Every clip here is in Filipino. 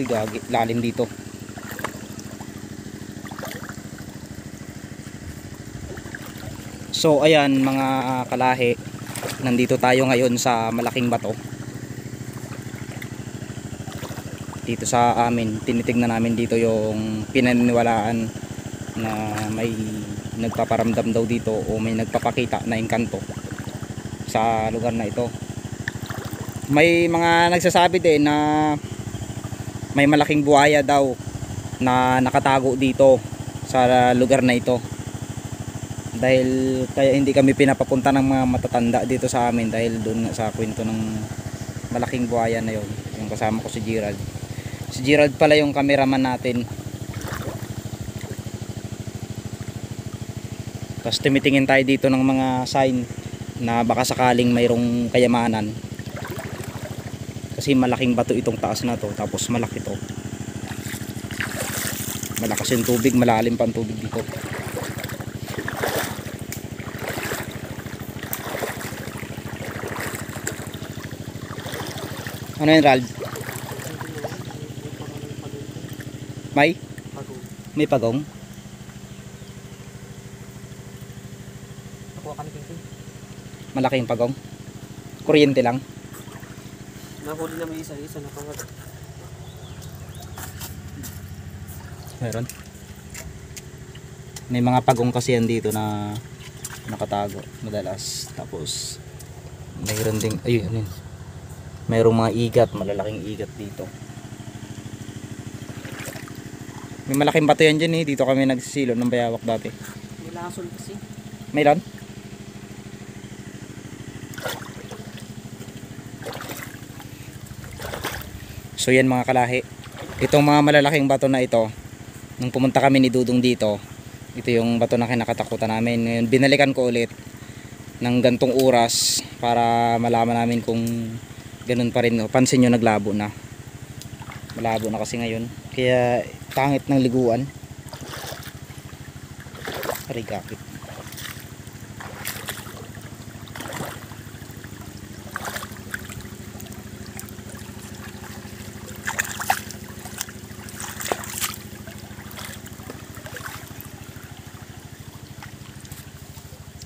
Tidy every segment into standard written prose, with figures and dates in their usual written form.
Uy, gagi, lalim dito. So ayan mga kalahi, nandito tayo ngayon sa malaking bato. Dito sa amin, tinitignan namin dito yung pinaniniwalaan na may nagpaparamdam daw dito o may nagpapakita na engkanto sa lugar na ito. May mga nagsasabi din na may malaking buhaya daw na nakatago dito sa lugar na ito. Dahil kaya hindi kami pinapapunta ng mga matatanda dito sa amin dahil doon nga sa kwento ng malaking buhaya na yon. Yung kasama ko si Gerald. Si Gerald pala yung cameraman natin. Tapos tumitingin tayo dito ng mga sign na baka sakaling mayroong kayamanan. Kasi malaking bato itong taas na to, tapos malaki to. Malakas yung tubig, malalim pa ang tubig dito. Ano yun, Ralph? May pagong? Malaking pagong? Kuryente lang? Nahuli na may isa-isa na pangod. Meron? May mga pagong kasi yan dito na nakatago madalas. Tapos mayroon ding, ayun, mayroong mga igat, malalaking igat dito. May malaking bato yan dyan eh. Dito kami nagsisilo ng bayawak dati. May lasol kasi. Mayroon? So yan mga kalahi, itong mga malalaking bato na ito, nung pumunta kami ni Dudong dito, ito yung bato na kinakatakutan namin. Ngayon binalikan ko ulit ng gantong oras para malaman namin kung ganun pa rin. Pansin nyo, naglabo na, malabo na kasi ngayon, kaya pangit ng liguan. Arigakit.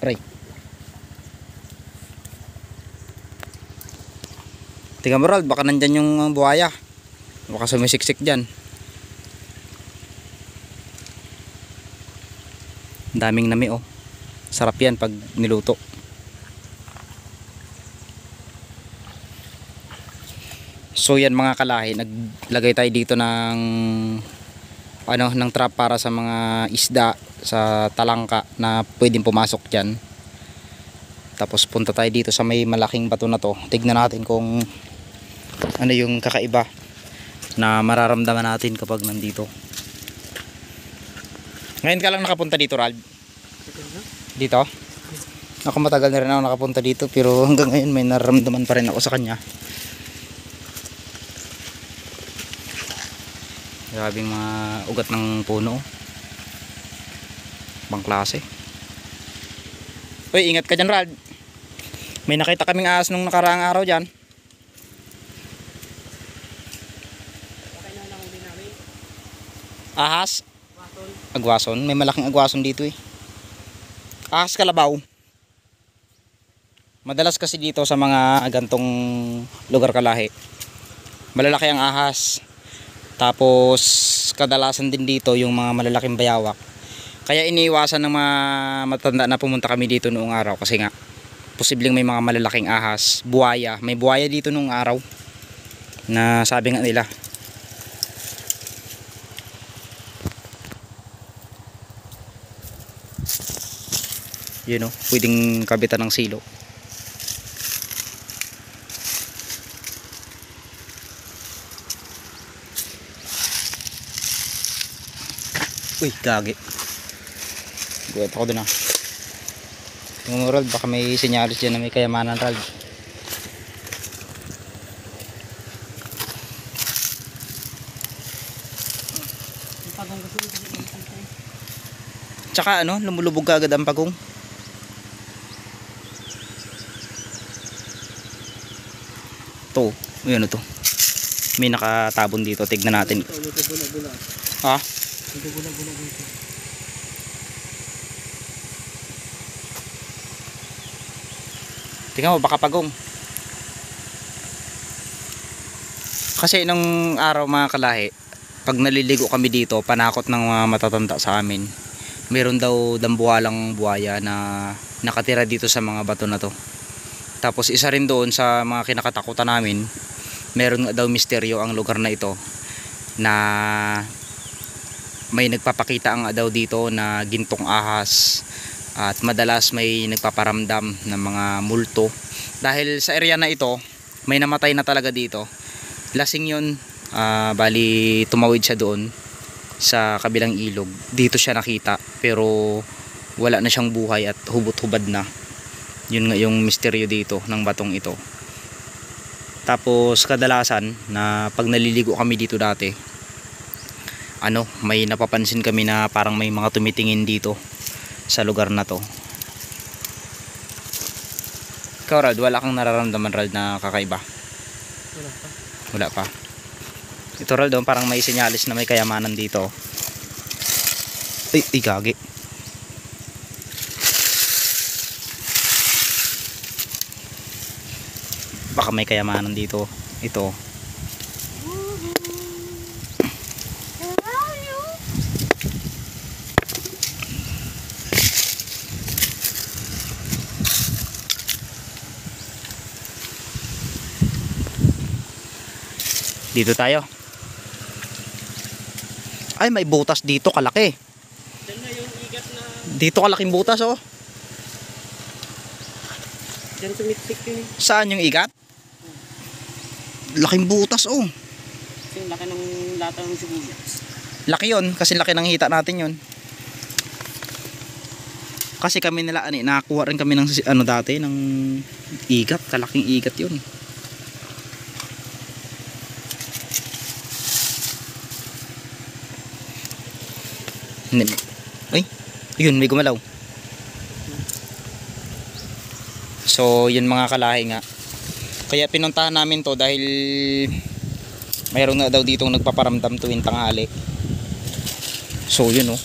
Aray. Tingnan mo, Ralph, baka nandyan yung buhaya. Baka sumisiksik dyan. Daming nami oh. Sarap yan pag niluto. So yan mga kalahi, naglagay tayo dito ng ng trap para sa mga isda sa talangka na pwedeng pumasok dyan. Tapos punta tayo dito sa may malaking bato na to. Tignan natin kung ano yung kakaiba na mararamdaman natin kapag nandito. Ngayon ka lang nakapunta dito, Ralph? Dito? Ako matagal na rin ako nakapunta dito, pero hanggang ngayon may nararamdaman pa rin ako sa kanya. Grabing mga ugat ng puno. Bang klase. Uy, ingat ka dyan, Ralph. May nakita kaming ahas nung nakaraang araw dyan. Ahas? Agwason. May malaking agwason dito eh. Ahas kalabaw. Madalas kasi dito sa mga gantong lugar kalahi, malalaki ang ahas. Tapos kadalasan din dito yung mga malalaking bayawak. Kaya iniiwasan ng mga matanda na pumunta kami dito noong araw kasi nga posibleng may mga malalaking ahas, buhaya. May buhaya dito noong araw na sabi nga nila. Yun o, pwedeng kabitan ng silo. Uy, gagi. Gulat ako dun ah. Yung Ralph, baka may sinyalis dyan na may kayamanan, Ralph. Tsaka ano, lumulubog ka agad ang pagong. To, yun to. may nakatabon dito. Tignan natin. Ito, may bula-bula. Ha? May bula-bula dito. Tingnan mo, baka pagong. Kasi nung araw mga kalahi, pag naliligo kami dito, panakot ng mga matatanda sa amin. Meron daw dambuhalang buhaya na nakatira dito sa mga bato na to. Tapos isa rin doon sa mga kinakatakutan namin, meron nga daw misteryo ang lugar na ito na may nagpapakita ang daw dito na gintong ahas at madalas may nagpaparamdam ng mga multo. Dahil sa area na ito, may namatay na talaga dito. Lasing yun, bali tumawid siya doon sa kabilang ilog. Dito siya nakita pero wala na siyang buhay at hubot-hubad na. Yun nga yung misteryo dito ng batong ito. Tapos kadalasan na pag naliligo kami dito dati, may napapansin kami na parang may mga tumitingin dito sa lugar na to. Ikaw Rald, wala kang nararamdaman Rald na kakaiba? Wala pa. Wala pa. Ito Rald, parang may senyalis na may kayamanan dito. Ay, gagi. Baka may kayamanan dito. Ito. Dito tayo. Ay, may butas dito kalaki. Diyan na yung igat na... Dito kalaking butas oh. Diyan sumiksik yun eh. Saan yung igat? Laking butas oh. Kasi yung laki ng lata ng sibuyas. Laki yun, kasi laki ng hita natin yun. Kasi kami nila, nakakuha rin kami ng dati, ng igat, kalaking igat yun. Ay, yun, may gumalaw. So, yun mga kalahi nga. Kaya pinuntahan namin to dahil mayroon na daw ditong nagpaparamdam tuwing tanghali. So, yun oh.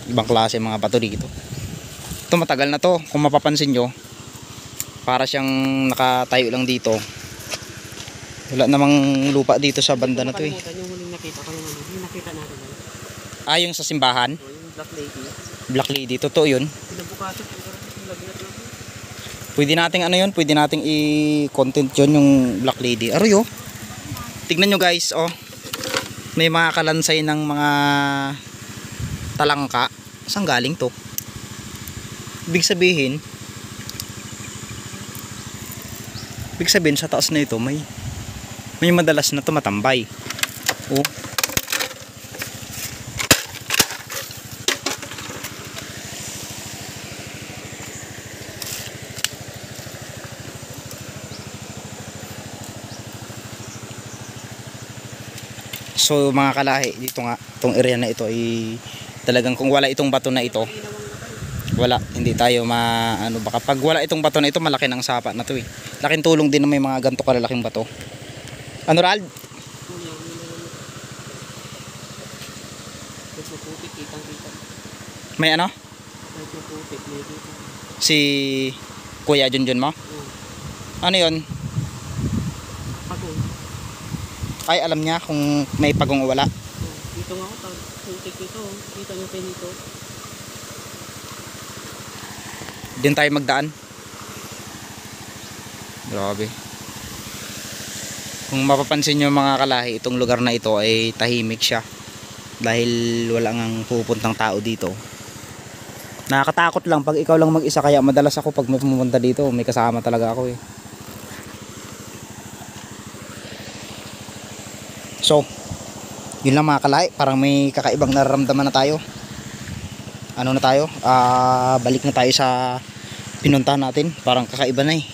Ibang klase mga bato dito. Ito matagal na to. Kung mapapansin nyo, para siyang nakatayo lang dito. Wala namang lupa dito sa banda na to eh. Yung huling nakita ko yung nakita natin. Yung sa simbahan? Yung Black Lady. Black Lady, totoo yun. Pinabukasan yung lagnat lang. Pwede nating yun, pwede nating i-content yun yung Black Lady. Aroy oh. Tignan nyo guys oh. May mga kalansay ng mga talangka. Saan galing to? Ibig sabihin sa taas na ito may madalas na tumatambay. Oh. So mga kalahi, dito nga, itong area na ito ay talagang kung wala itong bato na ito, wala, hindi tayo baka pag wala itong bato na ito, malaki ng sapa na to eh. Laking tulong din na may mga ganito kalalaking bato. Ano Rald? May ano? Si Kuya Junjun mo? Ano yun? Pagong. Ay, alam niya kung may pagong o wala. Dito nga ako, putik dito. Kita nyo kayo dito. Din tayo magdaan. Grabe. Kung mapapansin nyo mga kalahi, itong lugar na ito ay tahimik siya. Dahil wala ngang pupuntang tao dito. Nakakatakot lang pag ikaw lang mag-isa, kaya madalas ako pag may pumunta dito, may kasama talaga ako eh. So, yun lang mga kalahi, parang may kakaibang nararamdaman na tayo. Ano na tayo? Balik na tayo sa pinuntahan natin. Parang kakaiba na eh.